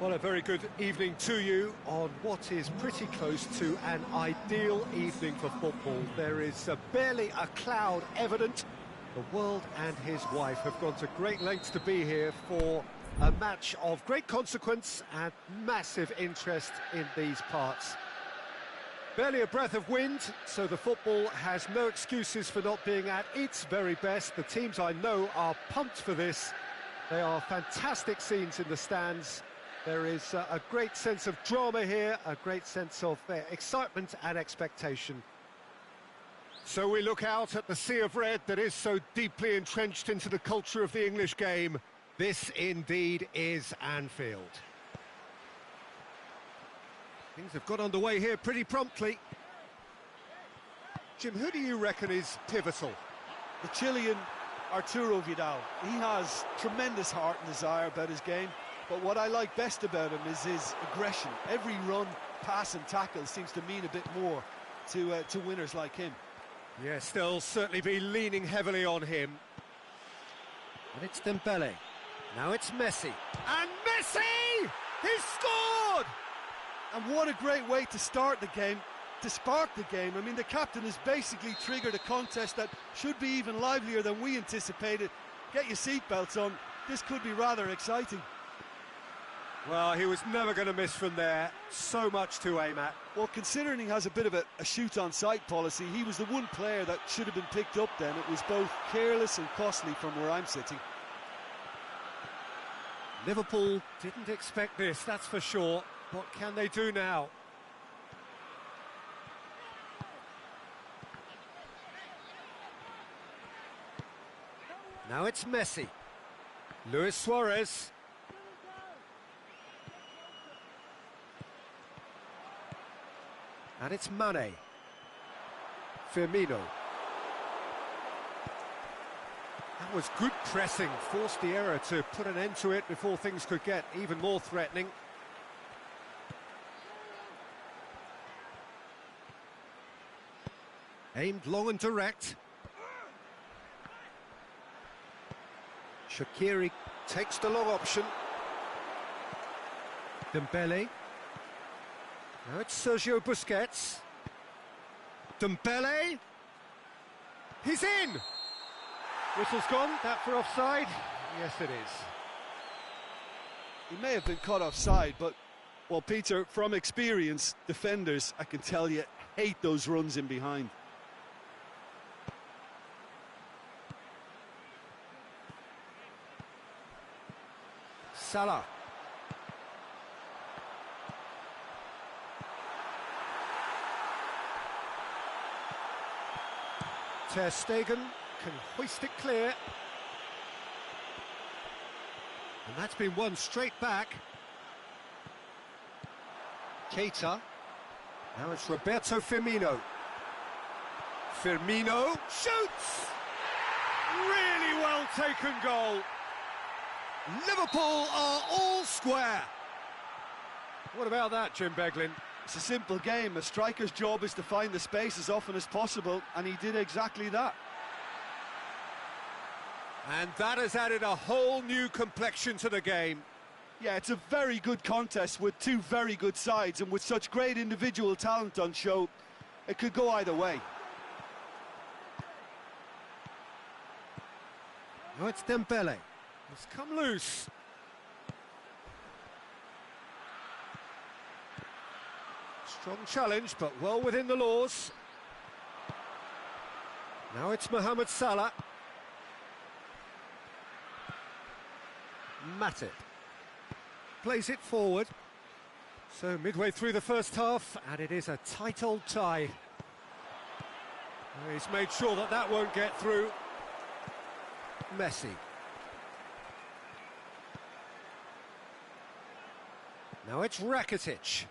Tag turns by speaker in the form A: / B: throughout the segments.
A: Well, a very good evening to you on what is pretty close to an ideal evening for football. There is barely a cloud evident. The world and his wife have gone to great lengths to be here for a match of great consequence and massive interest in these parts. Barely a breath of wind, so the football has no excuses for not being at its very best. The teams I know are pumped for this. They are fantastic scenes in the stands. There is a great sense of drama here, a great sense of excitement and expectation. So we look out at the sea of red that is so deeply entrenched into the culture of the English game. This indeed is Anfield. Things have got underway here pretty promptly. Jim, who do you reckon is pivotal?
B: The Chilean Arturo Vidal. He has tremendous heart and desire about his game. But what I like best about him is his aggression. Every run, pass and tackle seems to mean a bit more to winners like him.
A: Yes, they'll certainly be leaning heavily on him. And it's Dembele. Now it's Messi. And Messi! He's scored!
B: And what a great way to start the game, to spark the game. I mean, the captain has basically triggered a contest that should be even livelier than we anticipated. Get your seatbelts on. This could be rather exciting.
A: Well, he was never going to miss from there. So much to aim at.
B: Well, considering he has a bit of a shoot-on-sight policy, he was the one player that should have been picked up then. It was both careless and costly from where I'm sitting.
A: Liverpool didn't expect this, that's for sure. What can they do now? Now it's Messi. Luis Suarez. And it's Mane. Firmino. That was good pressing, forced the error to put an end to it before things could get even more threatening. Aimed long and direct. Shaqiri takes the long option. Dembele. Now it's Sergio Busquets. Dembele. He's in! Whistle's gone, that for offside? Yes, it is.
B: He may have been caught offside, but, well, Peter, from experience, defenders, I can tell you, hate those runs in behind.
A: Salah. Ter Stegen can hoist it clear. And that's been won straight back. Keita. Now it's Roberto Firmino. Firmino shoots! Really well taken goal. Liverpool are all square. What about that, Jim Beglin?
B: It's a simple game. A striker's job is to find the space as often as possible, and he did exactly that.
A: And that has added a whole new complexion to the game.
B: Yeah, it's a very good contest with two very good sides, and with such great individual talent on show, it could go either way.
A: Now it's Dembele. It's come loose. Strong challenge, but well within the laws. Now it's Mohamed Salah. Matip plays it forward. So midway through the first half, and it is a tight old tie. He's made sure that that won't get through. Messi. Now it's Rakitic.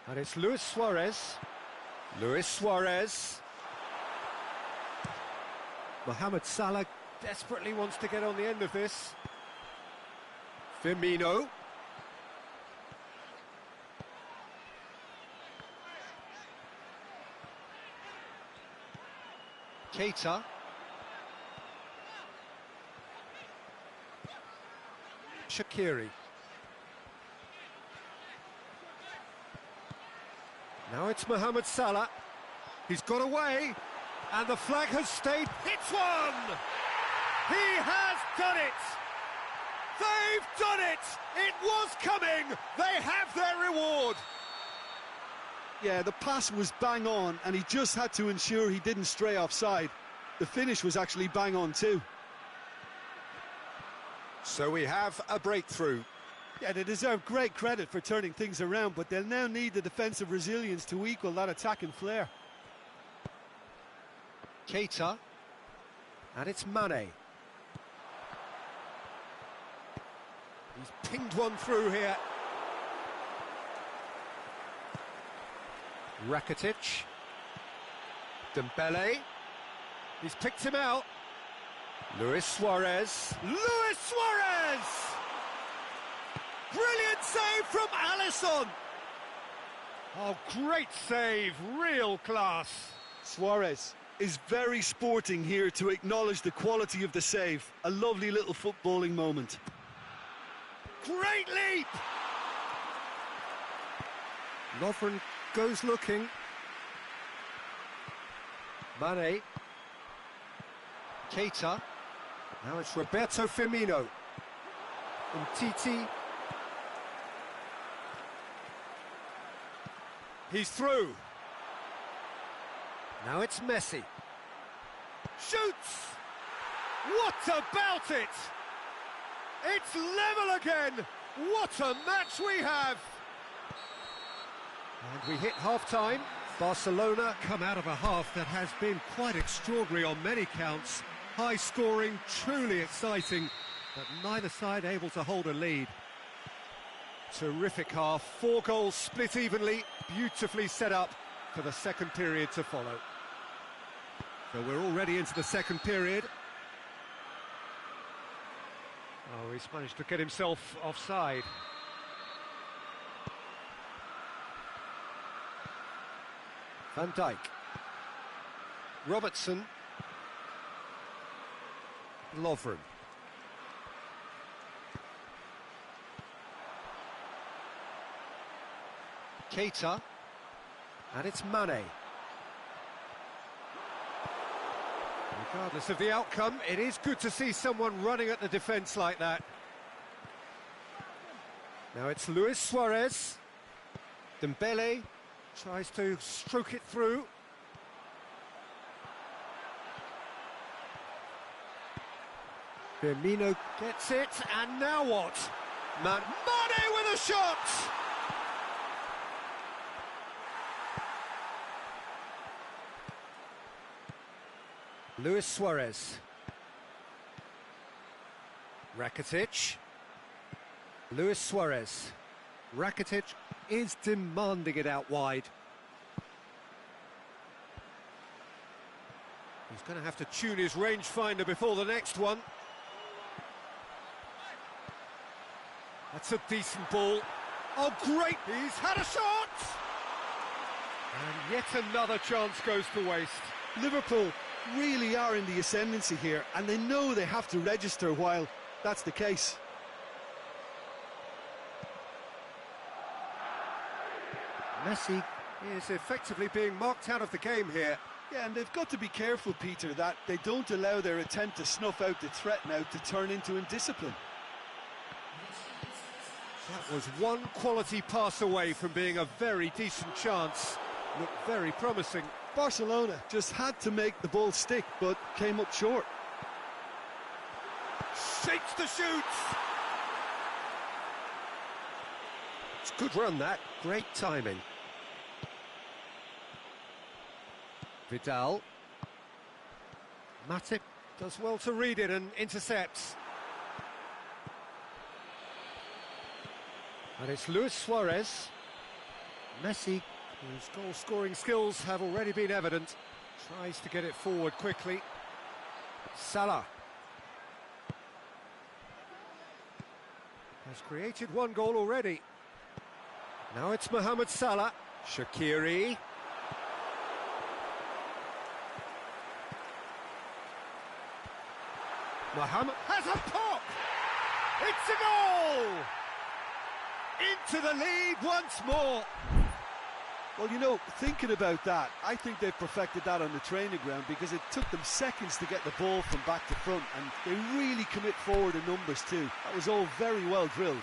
A: And it's Luis Suarez. Luis Suarez. Mohamed Salah desperately wants to get on the end of this. Firmino. Keita. Shaqiri. Now it's Mohamed Salah. He's got away, and the flag has stayed. It's one! He has done it! They've done it! It was coming! They have their reward!
B: Yeah, the pass was bang on, and he just had to ensure he didn't stray offside. The finish was actually bang on too.
A: So we have a breakthrough.
B: Yeah, they deserve great credit for turning things around, but they'll now need the defensive resilience to equal that attacking flair.
A: Keita. And it's Mane. He's pinged one through here. Rakitic. Dembele. He's picked him out. Luis Suarez. Luis Suarez! Brilliant save from Alisson. Oh, great save, real class.
B: Suarez is very sporting here to acknowledge the quality of the save. A lovely little footballing moment.
A: Great leap! Lovren goes looking. Mane. Keita. Now it's Roberto Firmino. Umtiti. He's through. Now it's Messi. Shoots! What about it? It's level again! What a match we have! And we hit half-time. Barcelona come out of a half that has been quite extraordinary on many counts. High-scoring, truly exciting, but neither side able to hold a lead. Terrific half, 4 goals split evenly, beautifully set up for the second period to follow. So we're already into the second period. Oh, he's managed to get himself offside. Van Dijk. Robertson. Lovren. Keita. And it's Mane. Regardless of the outcome, it is good to see someone running at the defence like that. Now it's Luis Suarez. Dembele tries to stroke it through. Firmino gets it, and now what? Mane with a shot! Luis Suarez. Rakitic. Luis Suarez. Rakitic is demanding it out wide. He's going to have to tune his rangefinder before the next one. That's a decent ball. Oh, great! He's had a shot! And yet another chance goes to waste.
B: Liverpool really are in the ascendancy here, and they know they have to register while that's the case.
A: Messi is effectively being marked out of the game here.
B: Yeah, and they've got to be careful, Peter, that they don't allow their attempt to snuff out the threat now to turn into indiscipline.
A: That was one quality pass away from being a very decent chance. Looked very promising.
B: Barcelona just had to make the ball stick, but came up short.
A: Shakes the shoots! It's a good run, that. Great timing. Vidal. Matip does well to read it and intercepts. And it's Luis Suarez. Messi, whose goal-scoring skills have already been evident, tries to get it forward quickly. Salah has created one goal already. Now it's Mohamed Salah. Shaqiri. Mohamed has a pop! It's a goal! Into the lead once more.
B: Well, you know, thinking about that, I think they've perfected that on the training ground because it took them seconds to get the ball from back to front, and they really commit forward in numbers too. That was all very well drilled.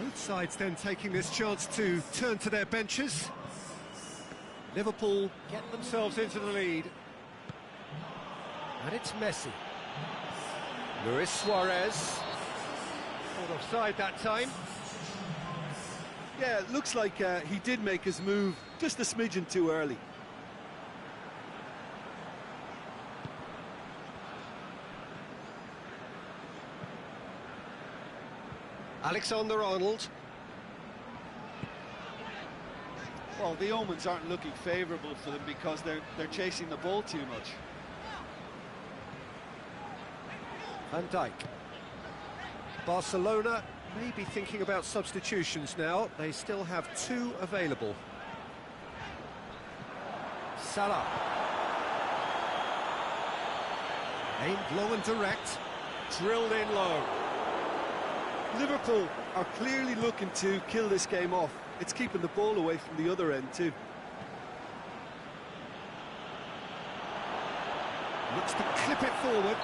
A: Both sides then taking this chance to turn to their benches. Liverpool get themselves into the lead. And it's Messi. Luis Suarez. Caught offside that time.
B: Yeah, it looks like he did make his move just a smidgen too early.
A: Alexander-Arnold.
B: Well, the omens aren't looking favourable for them because they're chasing the ball too much.
A: Van Dijk. Barcelona may be thinking about substitutions now. They still have 2 available. Salah. Aimed low and direct. Drilled in low.
B: Liverpool are clearly looking to kill this game off. It's keeping the ball away from the other end too.
A: Looks to clip it forward.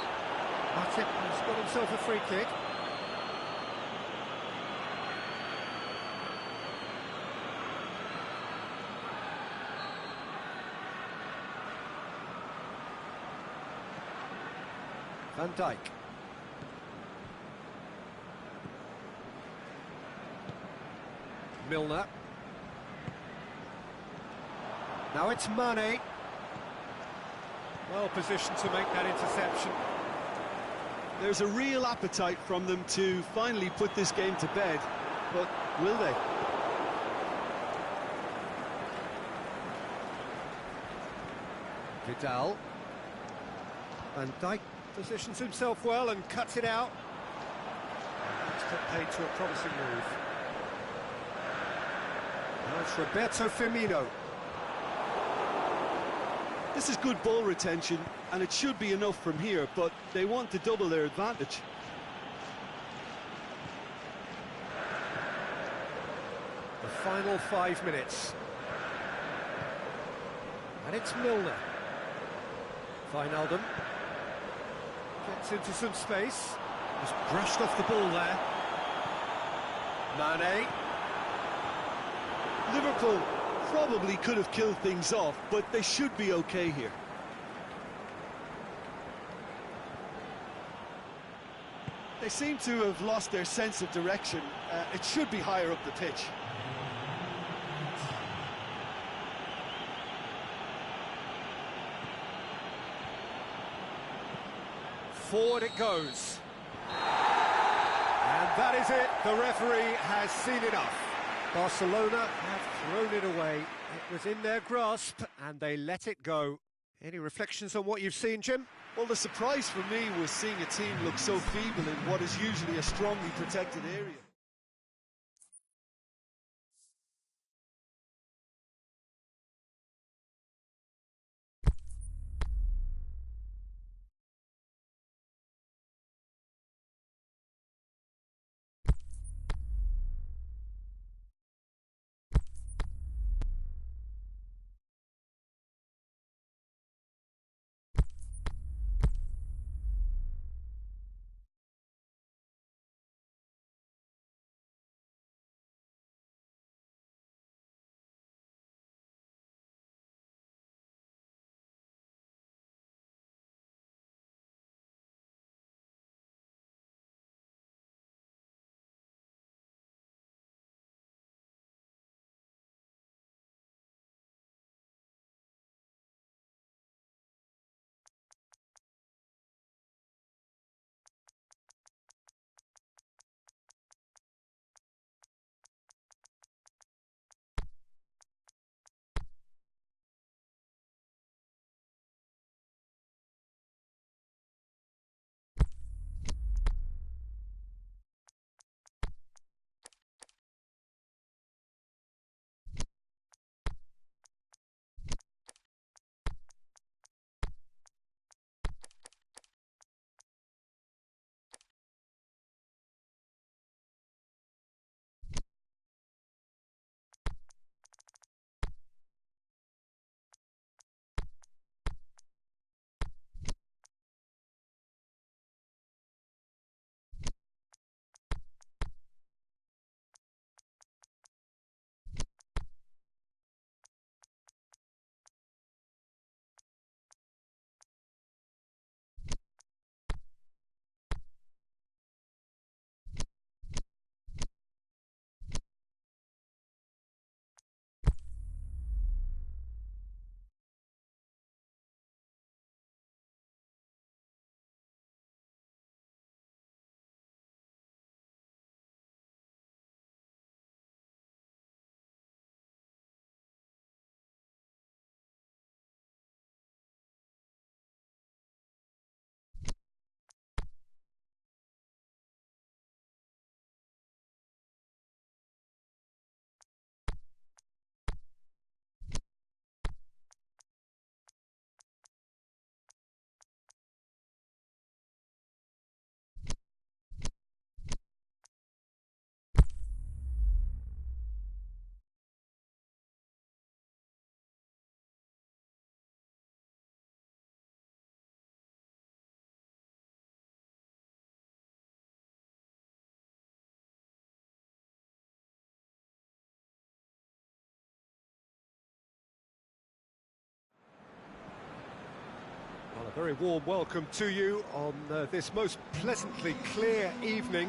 A: Matip has got himself a free kick. Van Dijk. Milner. Now it's Mane. Well positioned to make that interception.
B: There's a real appetite from them to finally put this game to bed, but will they?
A: Vidal. Van Dijk positions himself well and cuts it out. That's put paid to a promising move. Now it's Roberto Firmino.
B: This is good ball retention, and it should be enough from here, but they want to double their advantage.
A: The final 5 minutes. And it's Milner. Wijnaldum. Gets into some space. Just brushed off the ball there. Mane.
B: Liverpool probably could have killed things off, but they should be okay here. They seem to have lost their sense of direction. It should be higher up the pitch.
A: Forward it goes. And that is it. The referee has seen enough. Barcelona have thrown it away. It was in their grasp and they let it go. Any reflections on what you've seen, Jim?
B: Well, the surprise for me was seeing a team look so feeble in what is usually a strongly protected area.
A: Very warm welcome to you on this most pleasantly clear evening.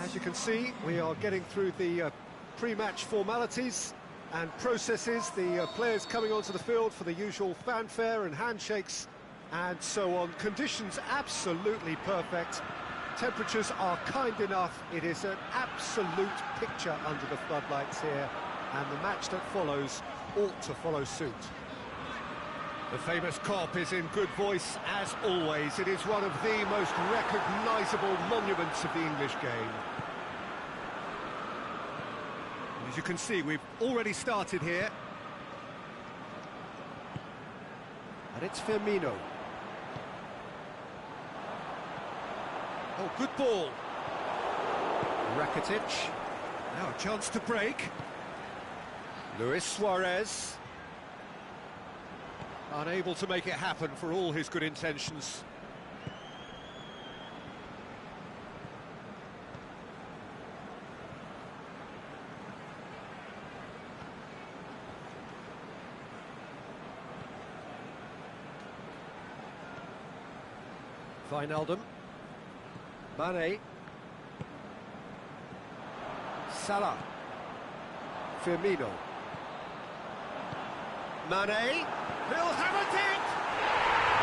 A: As you can see, we are getting through the pre-match formalities and processes, the players coming onto the field for the usual fanfare and handshakes and so on. Conditions absolutely perfect. Temperatures are kind enough. It is an absolute picture under the floodlights here, and the match that follows ought to follow suit. The famous Kop is in good voice as always. It is one of the most recognisable monuments of the English game. As you can see, we've already started here. And it's Firmino. Oh, good ball. Rakitic. Now a chance to break. Luis Suarez. Unable to make it happen for all his good intentions. Wijnaldum. Mane. Salah. Firmino. Mane. He'll have it!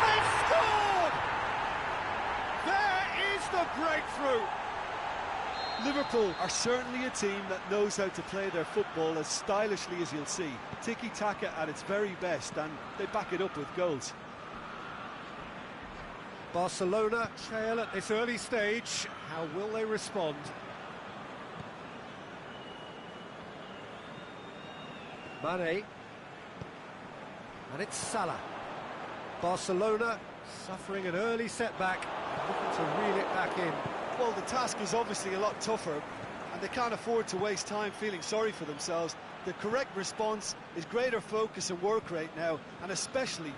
A: They've scored! There is the breakthrough!
B: Liverpool are certainly a team that knows how to play their football as stylishly as you'll see. Tiki-taka at its very best, and they back it up with goals.
A: Barcelona trail at this early stage. How will they respond? Mane. And it's Salah. Barcelona suffering an early setback, looking to reel it back in.
B: Well, the task is obviously a lot tougher, and they can't afford to waste time feeling sorry for themselves. The correct response is greater focus and work rate now, and especially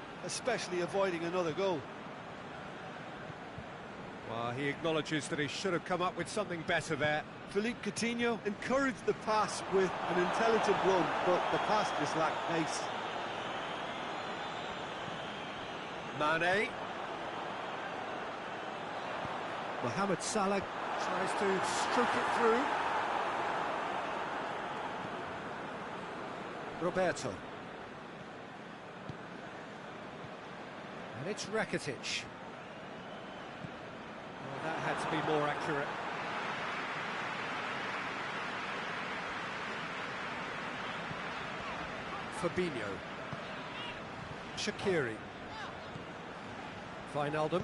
B: avoiding another goal.
A: Well, he acknowledges that he should have come up with something better there.
B: Philippe Coutinho encouraged the pass with an intelligent run, but the pass just lacked pace.
A: Mane. Mohamed Salah tries to stroke it through. Roberto. And it's Rakitic. Well, that had to be more accurate. Fabinho. Shaqiri. Wijnaldum.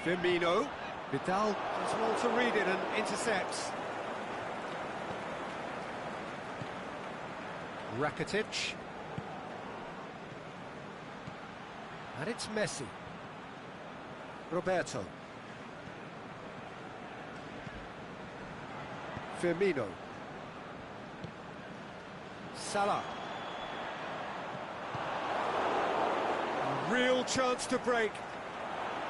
A: Firmino. Vidal does well to read it and intercepts. Rakitic. And it's Messi. Roberto. Firmino. Salah. A real chance to break.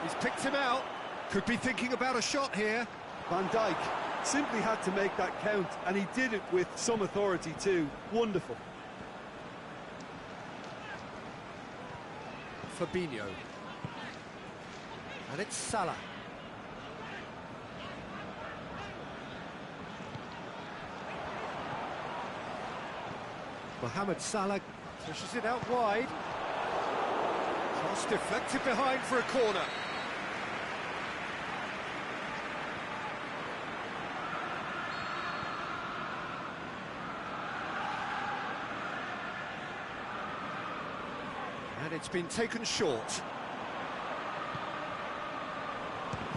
A: He's picked him out. Could be thinking about a shot here.
B: Van Dijk simply had to make that count, and he did it with some authority too. Wonderful.
A: Fabinho. And it's Salah. Mohamed Salah pushes it out wide. Cross deflected behind for a corner. And it's been taken short.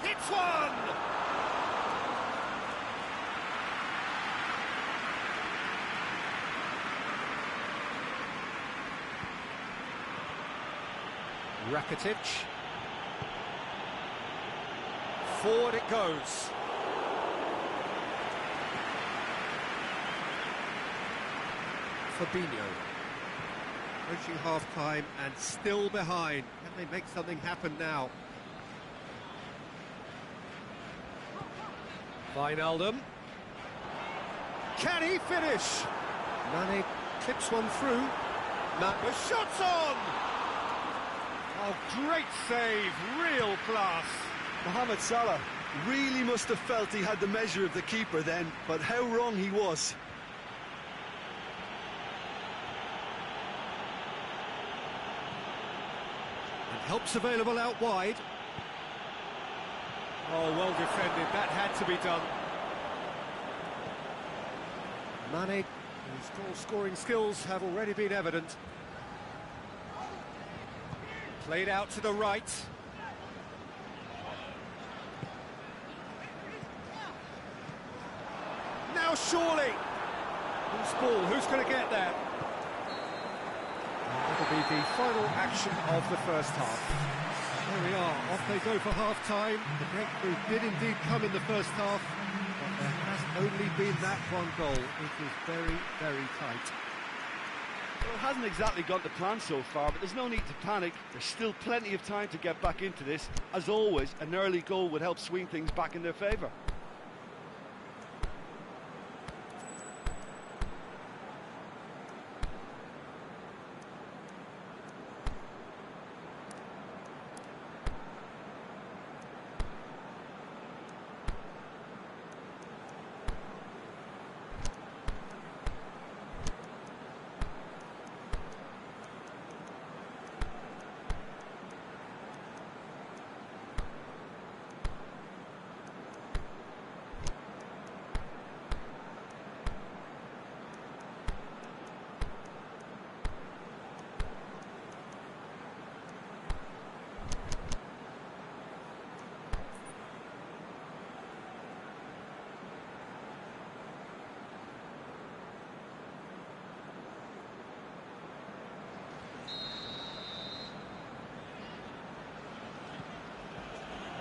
A: It's one! Rakitic. Forward it goes. Fabinho. Approaching half-time and still behind. Can they make something happen now? Wijnaldum. Can he finish? Mane clips one through. The shot's on! Oh, great save, real class.
B: Mohamed Salah really must have felt he had the measure of the keeper then, but how wrong he was.
A: And help's available out wide. Oh, well defended, that had to be done. Mane, his goal-scoring skills have already been evident. Played out to the right. Now surely! Who's ball? Who's going to get there? And that'll be the final action of the first half. There we are, off they go for half-time. The breakthrough did indeed come in the first half, but there has only been that one goal. It is very, very tight.
B: Well, it hasn't exactly gone to plan so far, but there's no need to panic. There's still plenty of time to get back into this. As always, an early goal would help swing things back in their favour.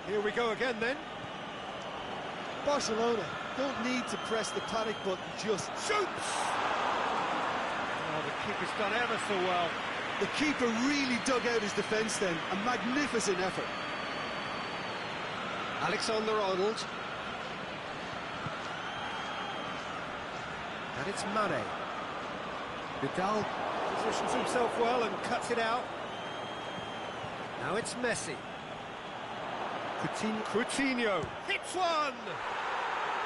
A: Here we go again then.
B: Barcelona don't need to press the panic button, just shoots!
A: Oh, the keeper's done ever so well.
B: The keeper really dug out his defence then, a magnificent effort.
A: Alexander-Arnold. And it's Mane. Vidal positions himself well and cuts it out. Now it's Messi. Coutinho hits one!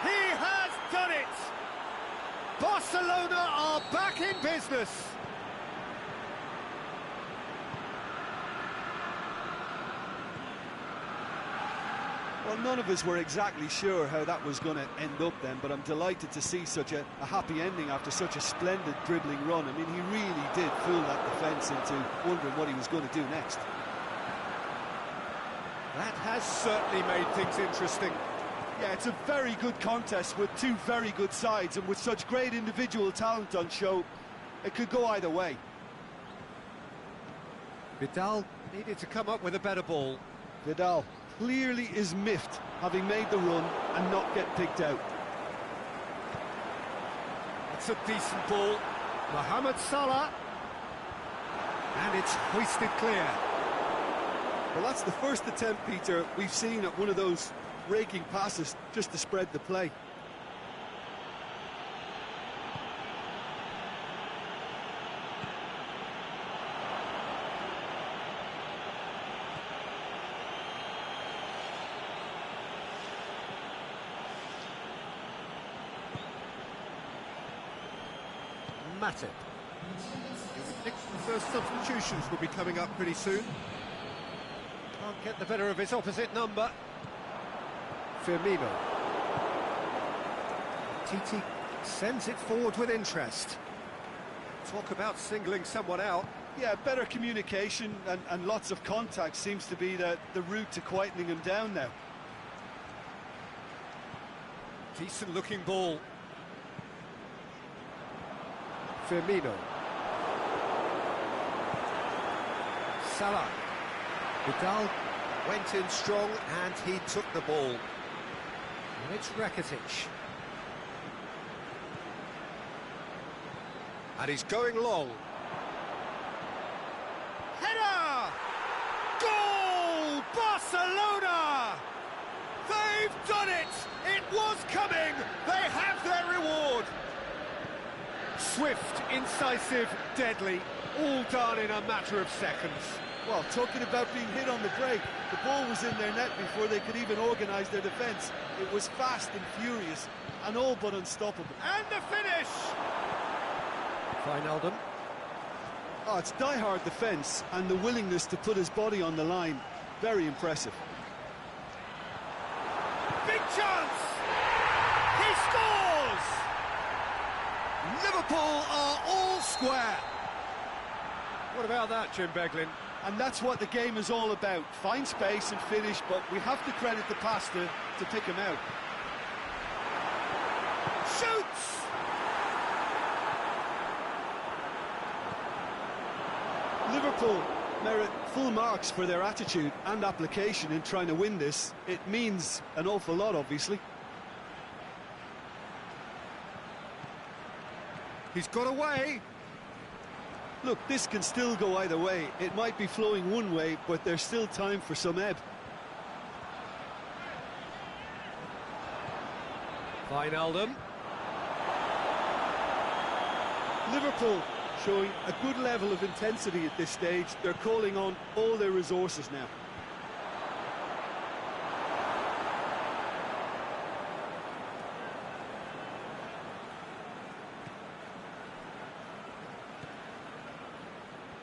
A: He has done it! Barcelona are back in business!
B: Well, none of us were exactly sure how that was going to end up then, but I'm delighted to see such a happy ending after such a splendid dribbling run. I mean, he really did fool that defence into wondering what he was going to do next.
A: That has certainly made things interesting.
B: Yeah, it's a very good contest with two very good sides, and with such great individual talent on show, it could go either way.
A: Vidal needed to come up with a better ball.
B: Vidal clearly is miffed, having made the run and not get picked out.
A: It's a decent ball. Mohamed Salah. And it's hoisted clear.
B: Well, that's the first attempt, Peter, we've seen at one of those raking passes just to spread the play.
A: Matip. You would think the first substitutions will be coming up pretty soon. Can't get the better of his opposite number. Firmino. Titi sends it forward with interest. Talk about singling someone out.
B: Yeah, better communication and lots of contact seems to be the route to quietening him down now.
A: Decent looking ball. Firmino. Salah. Vidal went in strong and he took the ball. And it's Rakitic. And he's going long. Header! Goal! Barcelona! They've done it! It was coming! They have their reward! Swift, incisive, deadly, all done in a matter of seconds.
B: Well, talking about being hit on the break, the ball was in their net before they could even organise their defence. It was fast and furious, and all but unstoppable.
A: And the finish! Wijnaldum.
B: Oh, it's die-hard defence, and the willingness to put his body on the line. Very impressive.
A: Big chance! He scores! Liverpool are all square. What about that, Jim Beglin?
B: And that's what the game is all about. Find space and finish, but we have to credit the pass to pick him out.
A: Shoots!
B: Liverpool merit full marks for their attitude and application in trying to win this. It means an awful lot, obviously.
A: He's got away.
B: Look, this can still go either way. It might be flowing one way, but there's still time for some ebb.
A: Wijnaldum.
B: Liverpool showing a good level of intensity at this stage. They're calling on all their resources now.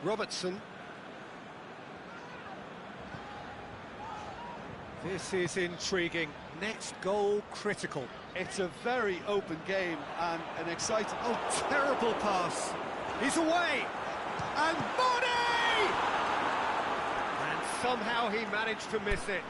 A: Robertson. This is intriguing. Next goal critical.
B: It's a very open game and an exciting...
A: Oh, terrible pass. He's away. And Dodi! And somehow he managed to miss it.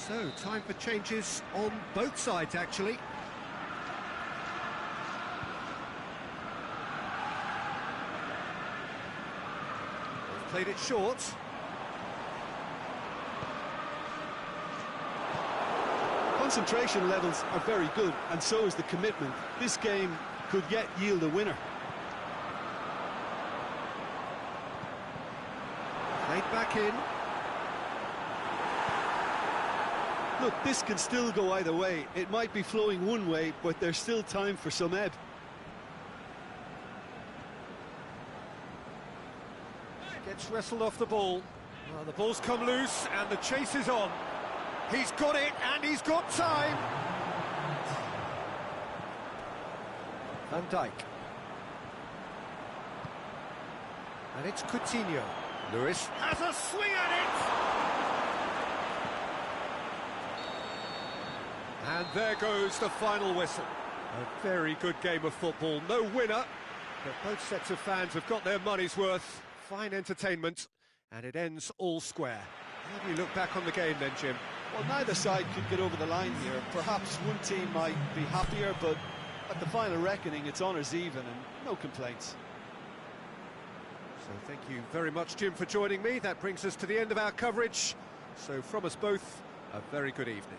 A: So, time for changes on both sides, actually. They've played it short.
B: Concentration levels are very good, and so is the commitment. This game could yet yield a winner.
A: Played back in.
B: Look, this can still go either way. It might be flowing one way, but there's still time for some ebb.
A: Gets wrestled off the ball. Well, the ball's come loose and the chase is on. He's got it and he's got time. Van Dijk. And it's Coutinho. Lewis has a swing at it. And there goes the final whistle. A very good game of football. No winner, but both sets of fans have got their money's worth. Fine entertainment, and it ends all square. How do you look back on the game then, Jim?
B: Well, neither side could get over the line here. Perhaps one team might be happier, but at the final reckoning, it's honours even and no complaints.
A: So thank you very much, Jim, for joining me. That brings us to the end of our coverage. So from us both, a very good evening.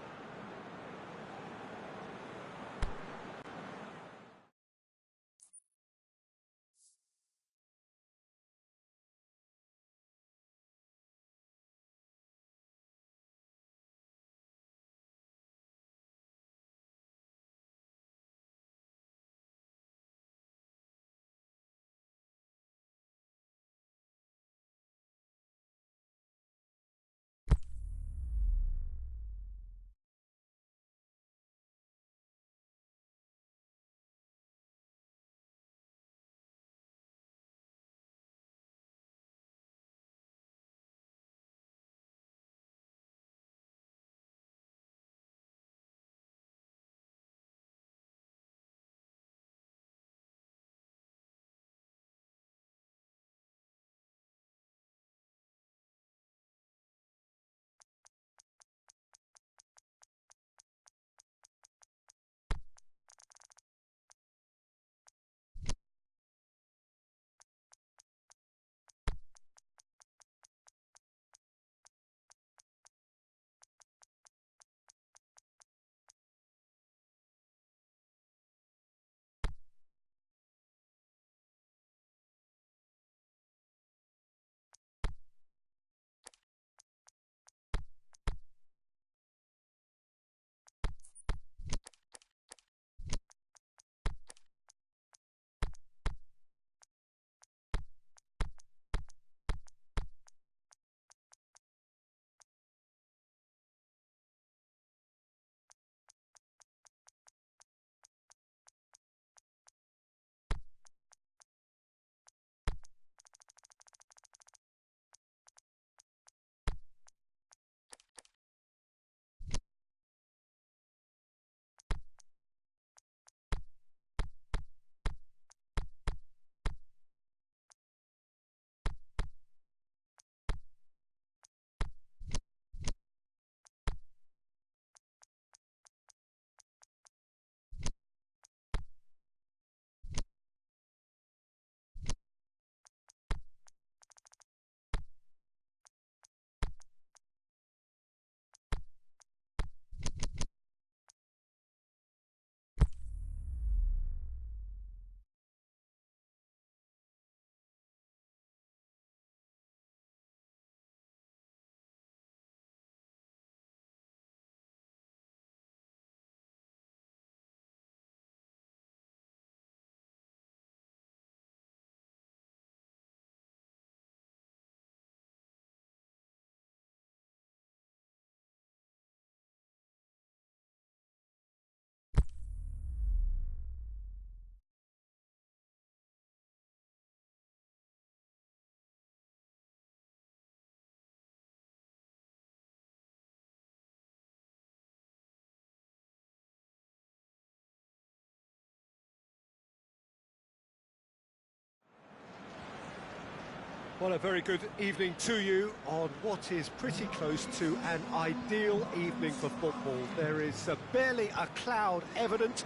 A: Well, a very good evening to you on what is pretty close to an ideal evening for football. There is barely a cloud evident.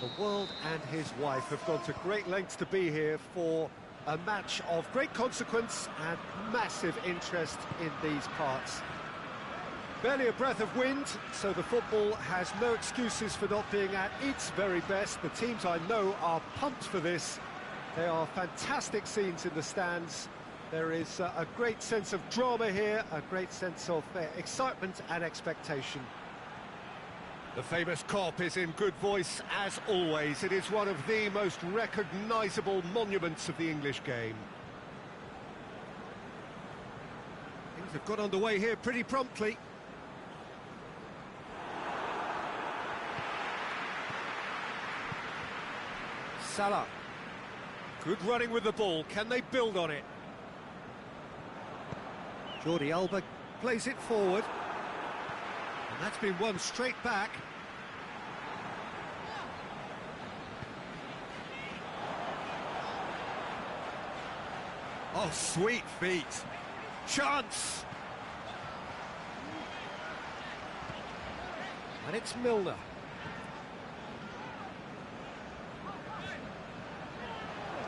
A: The world and his wife have gone to great lengths to be here for a match of great consequence and massive interest in these parts. Barely a breath of wind, so the football has no excuses for not being at its very best. The teams I know are pumped for this. There are fantastic scenes in the stands. There is a great sense of drama here, a great sense of excitement and expectation. The famous Kop is in good voice as always. It is one of the most recognisable monuments of the English game. Things have got underway here pretty promptly. Salah. Good running with the ball. Can they build on it? Jordi Alba plays it forward. And that's been won straight back. Oh, sweet feet. Chance! And it's Milner.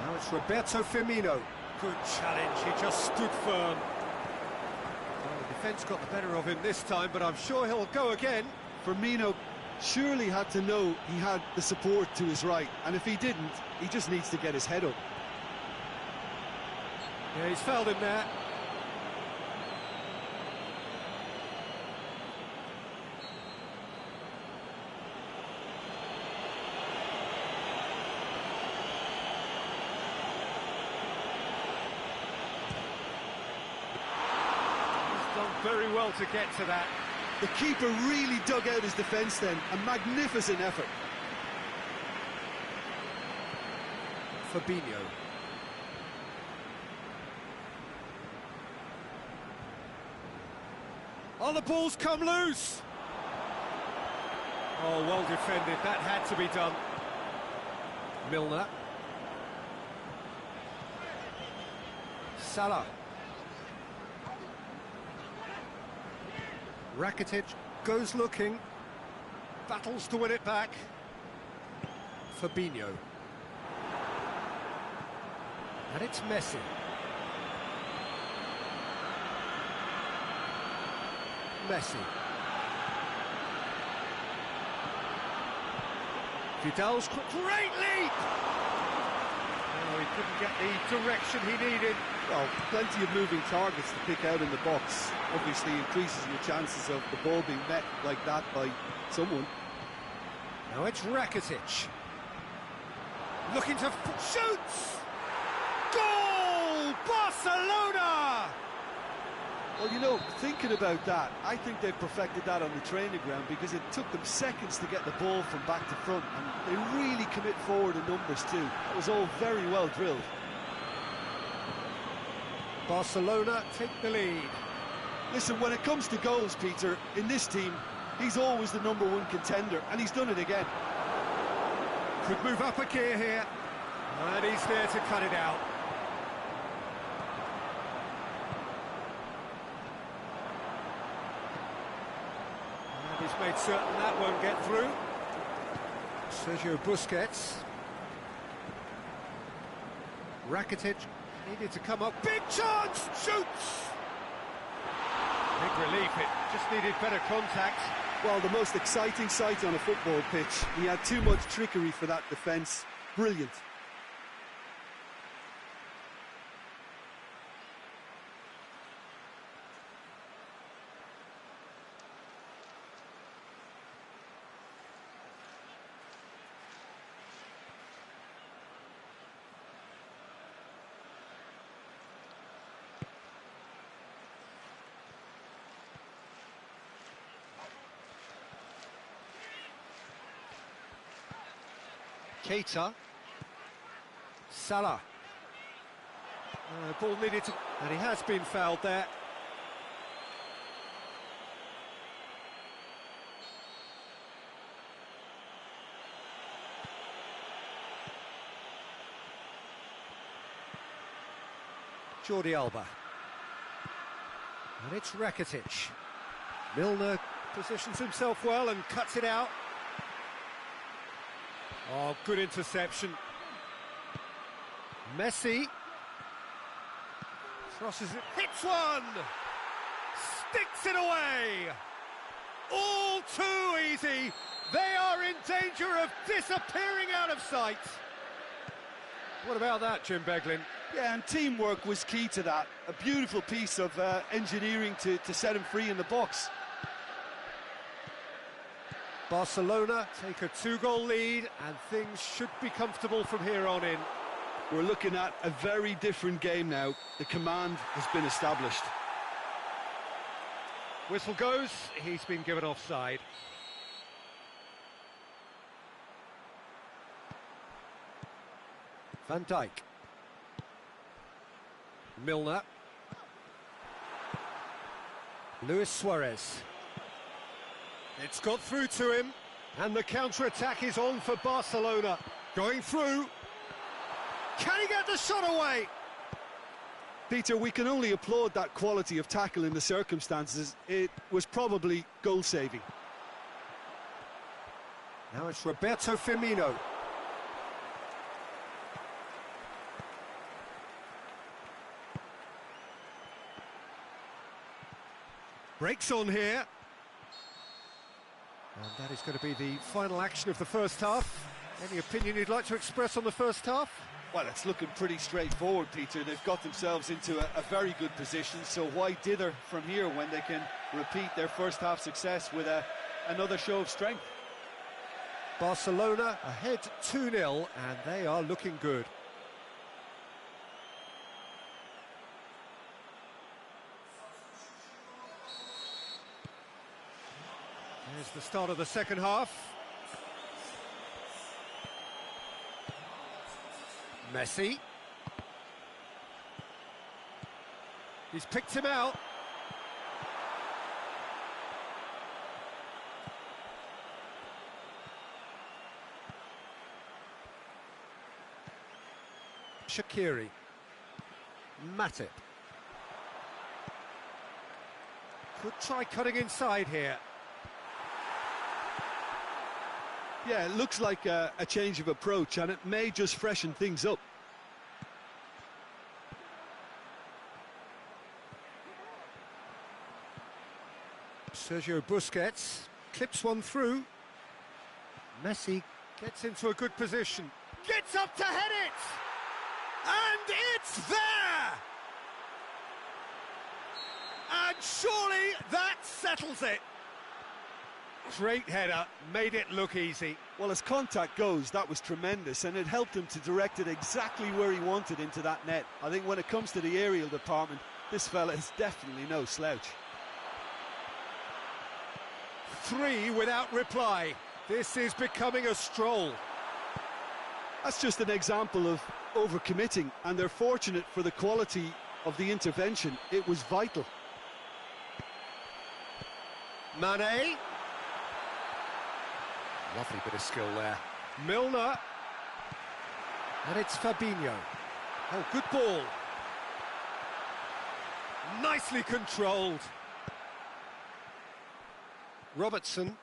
A: Now it's Roberto Firmino. Good challenge, he just stood firm. Well, the defence got the better of him this time, but I'm sure he'll go again.
B: Firmino surely had to know he had the support to his right, and if he didn't, he just needs to get his head up.
A: Yeah, he's fouled him there. Very well to get to that.
B: The keeper really dug out his defence then. A magnificent effort.
A: Fabinho. Oh, the ball's come loose! Oh, well defended. That had to be done. Milner. Salah. Rakitic goes looking, battles to win it back. Fabinho. And it's Messi. Messi. Vidal's great leap! Oh, he couldn't get the direction he needed.
B: Well, plenty of moving targets to pick out in the box. Obviously increases the chances of the ball being met like that by someone.
A: Now it's Rakitic. Looking to shoots! Goal! Barcelona!
B: Well, you know, thinking about that, I think they've perfected that on the training ground because it took them seconds to get the ball from back to front, and they really commit forward in numbers too. It was all very well drilled.
A: Barcelona take the lead.
B: Listen, when it comes to goals, Peter, in this team, he's always the #1 contender, and he's done it again.
A: Could move up a gear here, and he's there to cut it out. And he's made certain that won't get through. Sergio Busquets. Rakitic needed to come up. Big chance! Shoots! Big relief, it just needed better contact.
B: Well, the most exciting sight on a football pitch. He had too much trickery for that defence. Brilliant.
A: Keita. Salah. Ball needed to... And he has been fouled there. Jordi Alba. And it's Rakitic. Milner positions himself well and cuts it out. Oh, good interception. Messi. Crosses it, hits one! Sticks it away! All too easy! They are in danger of disappearing out of sight! What about that, Jim Beglin?
B: Yeah, and teamwork was key to that. A beautiful piece of engineering to set him free in the box.
A: Barcelona take a 2-goal lead, and things should be comfortable from here on in.
B: We're looking at a very different game now. The command has been established.
A: Whistle goes, he's been given offside. Van Dijk. Milner. Luis Suarez. It's got through to him, and the counter-attack is on for Barcelona. Going through. Can he get the shot away?
B: Peter, we can only applaud that quality of tackle in the circumstances. It was probably goal-saving.
A: Now it's Roberto Firmino. Breaks on here. And that is going to be the final action of the first half. Any opinion you'd like to express on the first half?
B: Well, it's looking pretty straightforward, Peter. They've got themselves into a very good position, so why dither from here when they can repeat their first half success with another show of strength?
A: Barcelona ahead 2-0, and they are looking good. There's the start of the second half. Messi. He's picked him out. Shaqiri. Matip. Could try cutting inside here.
B: Yeah, it looks like a change of approach, and it may just freshen things up.
A: Sergio Busquets clips one through. Messi gets into a good position. Gets up to head it! And it's there! And surely that settles it. Great header, made it look easy.
B: Well, as contact goes, that was tremendous, and it helped him to direct it exactly where he wanted into that net. I think when it comes to the aerial department, this fella is definitely no slouch.
A: 3 without reply. This is becoming a stroll.
B: That's just an example of overcommitting, and they're fortunate for the quality of the intervention. It was vital.
A: Mane. Lovely bit of skill there. Milner. And it's Fabinho. Oh, good ball. Nicely controlled. Robertson.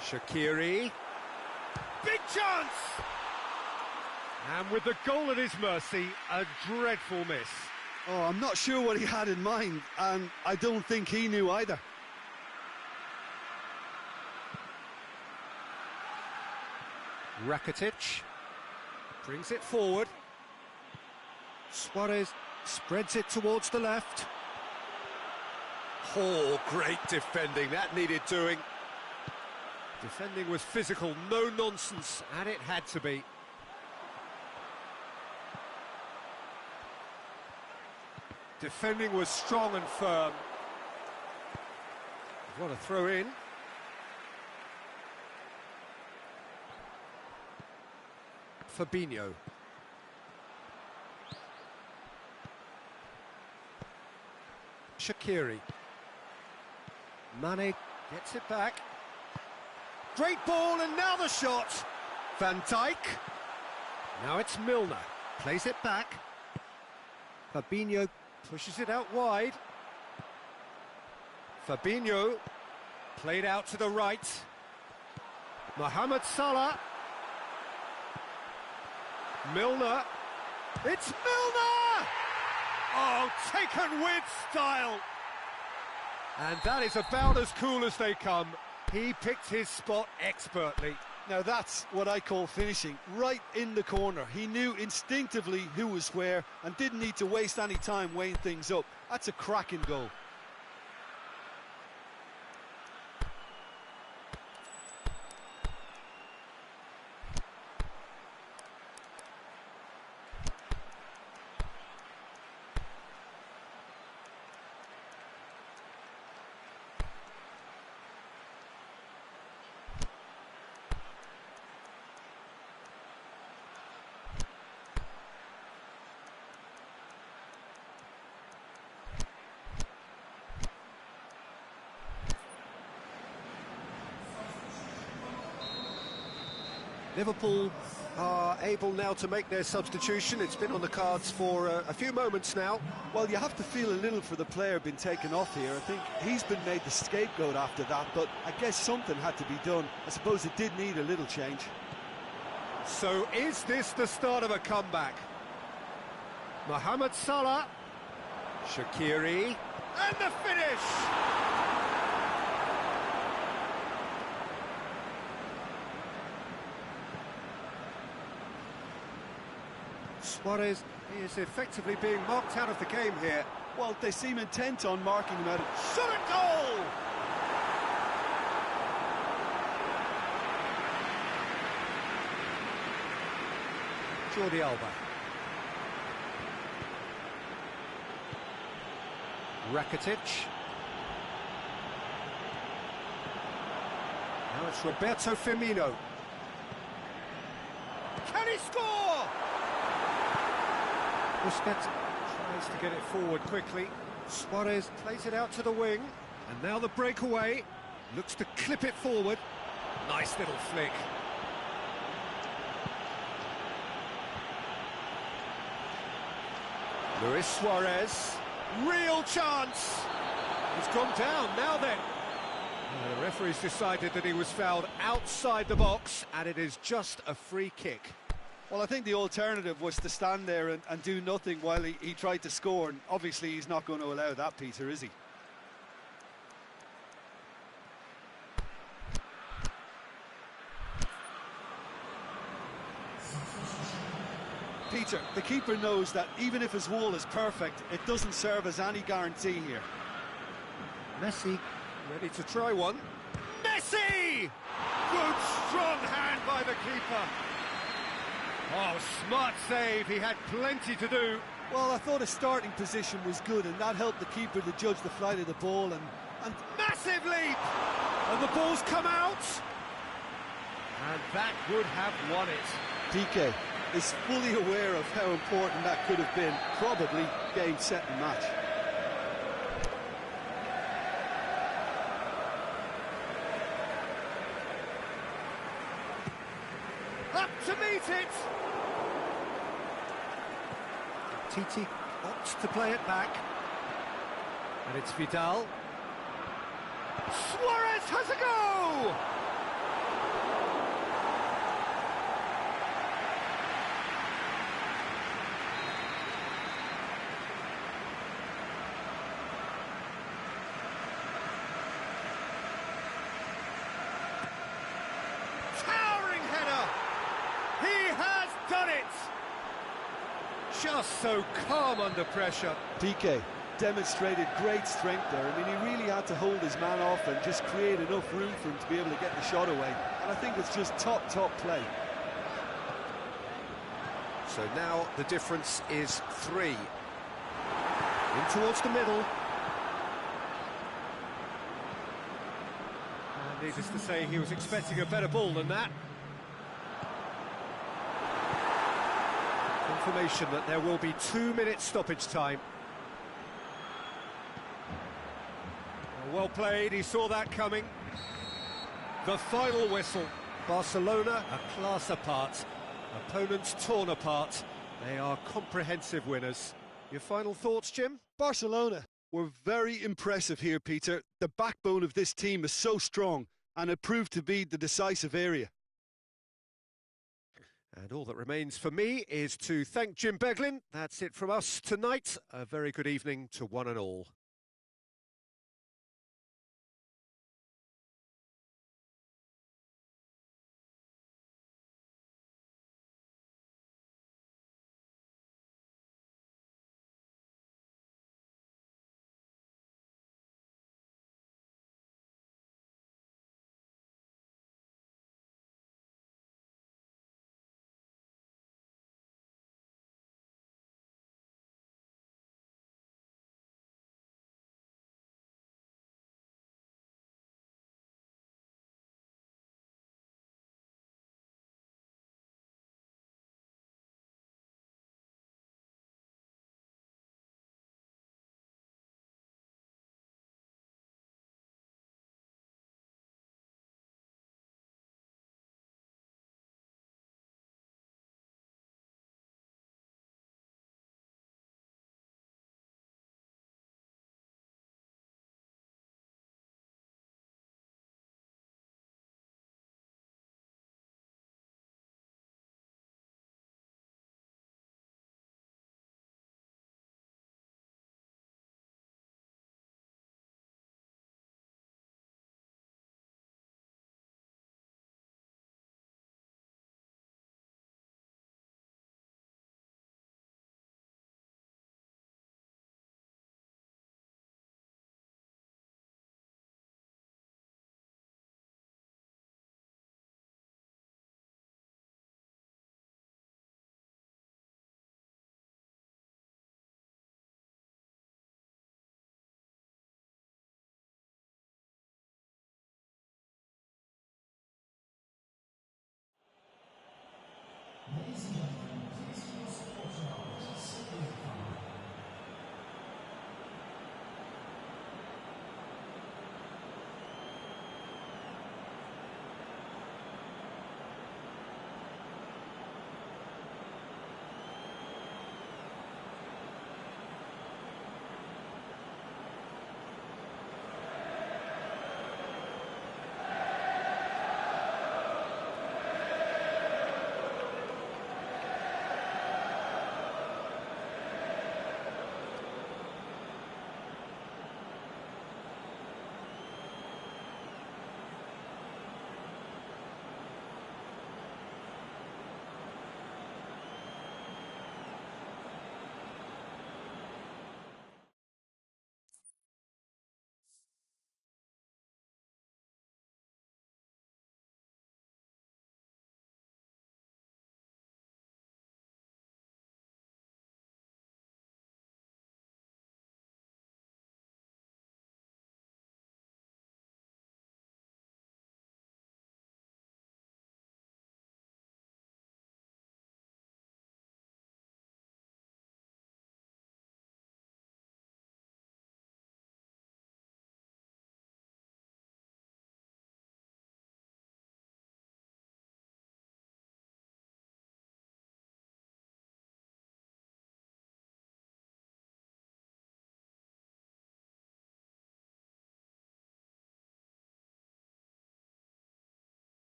A: Shaqiri. Big chance! And with the goal at his mercy, a dreadful miss.
B: Oh, I'm not sure what he had in mind, and I don't think he knew either.
A: Rakitic brings it forward. Suarez spreads it towards the left. Oh, great defending, that needed doing. Defending was physical, no nonsense, and it had to be. Defending was strong and firm. What a throw in. Fabinho. Shaqiri. Mane gets it back. Great ball, and now the shot. Van Dijk. Now it's Milner. Plays it back. Fabinho pushes it out wide. Fabinho played out to the right. Mohamed Salah. Milner. It's Milner! Oh, taken with style. And that is about as cool as they come. He picked his spot expertly.
B: Now that's what I call finishing, right in the corner. He knew instinctively who was where and didn't need to waste any time weighing things up. That's a cracking goal.
A: Liverpool are able now to make their substitution. It's been on the cards for a few moments now.
B: Well, you have to feel a little for the player being taken off here. I think he's been made the scapegoat after that, but I guess something had to be done. I suppose it did need a little change.
A: So is this the start of a comeback? Mohamed Salah. Shaqiri. And the finish! Suarez is effectively being marked out of the game here.
B: Well, they seem intent on marking him out.
A: Shot and goal! Jordi Alba. Rakitic. Now it's Roberto Firmino. Can he score? Busquets tries to get it forward quickly. Suarez plays it out to the wing. And now the breakaway. Looks to clip it forward. Nice little flick. Luis Suarez. Real chance. He's gone down now then. The referee's decided that he was fouled outside the box, and it is just a free kick.
B: Well, I think the alternative was to stand there and do nothing while he tried to score, and obviously he's not going to allow that, Peter, is he? Peter, the keeper knows that even if his wall is perfect, it doesn't serve as any guarantee here.
A: Messi ready to try one. Messi! Good, strong hand by the keeper. Oh, smart save, he had plenty to do.
B: Well, I thought his starting position was good, and that helped the keeper to judge the flight of the ball, and
A: massive leap! And the ball's come out! And that would have won it.
B: PK is fully aware of how important that could have been. Probably game, set and match.
A: Up to meet it! Titi opts to play it back. And it's Vidal. Suarez has a go! Towering header! He has done it! Just so calm under pressure.
B: PK demonstrated great strength there. I mean, he really had to hold his man off and just create enough room for him to be able to get the shot away. And I think it's just top play.
A: So now the difference is 3. In towards the middle. And needless to say, he was expecting a better ball than that. Confirmation that there will be 2 minutes stoppage time. Well played, he saw that coming. The final whistle. Barcelona a class apart. Opponents torn apart. They are comprehensive winners. Your final thoughts, Jim?
B: Barcelona were very impressive here, Peter. The backbone of this team is so strong, and it proved to be the decisive area.
A: And all that remains for me is to thank Jim Beglin. That's it from us tonight. A very good evening to one and all.